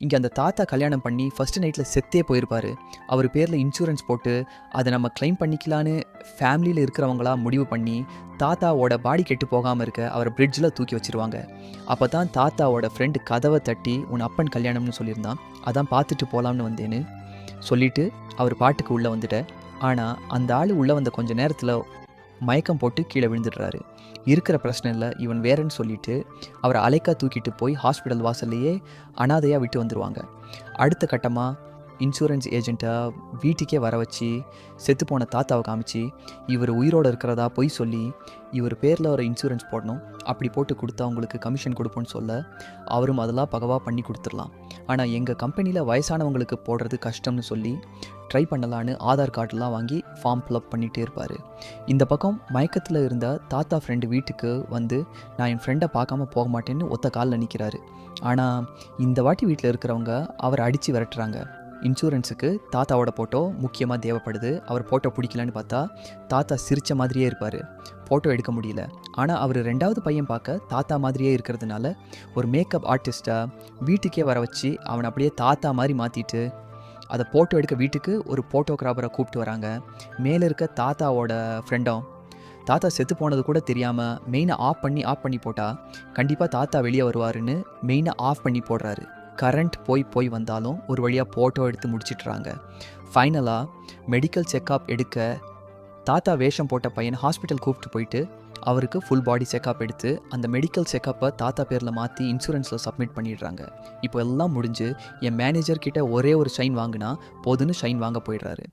இங்கே அந்த தாத்தா கல்யாணம் பண்ணி ஃபஸ்ட்டு நைட்டில் செத்தே போயிருப்பார். அவர் பேரில் இன்சூரன்ஸ் போட்டு அதை நம்ம கிளைம் பண்ணிக்கலான்னு ஃபேமிலியில் இருக்கிறவங்களா முடிவு பண்ணி தாத்தாவோட பாடி கெட்டு போகாமல் இருக்க அவரை பிரிட்ஜில் தூக்கி வச்சுருவாங்க. அப்போ தான் தாத்தாவோட ஃப்ரெண்டு கதவை தட்டி உன் அப்பன் கல்யாணம்னு சொல்லியிருந்தான், அதான் பார்த்துட்டு போகலாம்னு வந்தேன்னு சொல்லிவிட்டு அவர் பாட்டுக்கு உள்ளே வந்துட்டேன். ஆனால் அந்த ஆள் உள்ளே வந்த கொஞ்சம் நேரத்தில் மயக்கம் போட்டு கீழே விழுந்துடுறாரு. இருக்கிற பிரச்சனை இல்லை இவன் வேறன்னு சொல்லிட்டு அவரை அலைக்கா தூக்கிட்டு போய் ஹாஸ்பிட்டல் வாசல்லையே அனாதையாக விட்டு வந்துடுவாங்க. அடுத்த கட்டமாக இன்சூரன்ஸ் ஏஜெண்ட்டை வீட்டுக்கே வர வச்சு செத்து போன தாத்தாவை காமிச்சு இவர் உயிரோடு இருக்கிறதா பொய் சொல்லி இவர் பேரில் ஒரு இன்சூரன்ஸ் போடணும், அப்படி போட்டு கொடுத்தா அவங்களுக்கு கமிஷன் கொடுப்போன்னு சொல்ல அவரும் அதெல்லாம் பகவாக பண்ணி கொடுத்துடலாம். ஆனால் எங்கள் கம்பெனியில் வயசானவங்களுக்கு போடுறது கஷ்டம்னு சொல்லி ட்ரை பண்ணலான்னு ஆதார் கார்டெலாம் வாங்கி ஃபார்ம் ஃபில்அப் பண்ணிகிட்டே இருப்பார். இந்த பக்கம் மயக்கத்தில் இருந்த தாத்தா ஃப்ரெண்டு வீட்டுக்கு வந்து நான் என் ஃப்ரெண்டை பார்க்காம போக மாட்டேன்னு ஒத்த காலில் நிற்கிறாரு. ஆனால் இந்த வாட்டி வீட்டில் இருக்கிறவங்க அவரை அடித்து விரட்டுறாங்க. இன்சூரன்ஸுக்கு தாத்தாவோட ஃபோட்டோ முக்கியமாக தேவைப்படுது. அவர் ஃபோட்டோ பிடிக்கலன்னு பார்த்தா தாத்தா சிரித்த மாதிரியே இருப்பார், ஃபோட்டோ எடுக்க முடியல. ஆனால் அவர் ரெண்டாவது பையன் பார்க்க தாத்தா மாதிரியே இருக்கிறதுனால ஒரு மேக்கப் ஆர்டிஸ்ட்டை வீட்டுக்கே வர வச்சு அவனை அப்படியே தாத்தா மாதிரி மாற்றிட்டு அதை ஃபோட்டோ எடுக்க வீட்டுக்கு ஒரு ஃபோட்டோகிராஃபரை கூப்பிட்டு வராங்க. மேலே இருக்க தாத்தாவோட ஃப்ரெண்டும் தாத்தா செத்து போனது கூட தெரியாமல் மெயினை ஆஃப் பண்ணி போட்டால் கண்டிப்பாக தாத்தா வெளியே வருவாருன்னு மெயினை ஆஃப் பண்ணி போடுறாரு. கரண்ட் போய் வந்தாலும் ஒரு வழியாக ஃபோட்டோ எடுத்து முடிச்சிட்றாங்க. ஃபைனலாக மெடிக்கல் செக்கப் எடுக்க தாத்தா வேஷம் போட்ட பையனை ஹாஸ்பிட்டல் கூப்பிட்டு போயிட்டு அவருக்கு ஃபுல் பாடி செக்கப் எடுத்து அந்த மெடிக்கல் செக்கப்பை தாத்தா பேரில் மாற்றி இன்சூரன்ஸில் சப்மிட் பண்ணிடுறாங்க. இப்போ எல்லாம் முடிஞ்சு என் மேனேஜர் கிட்ட ஒரே ஒரு சைன் வாங்கினா போதுன்னு சைன் வாங்க போயிடுறாரு.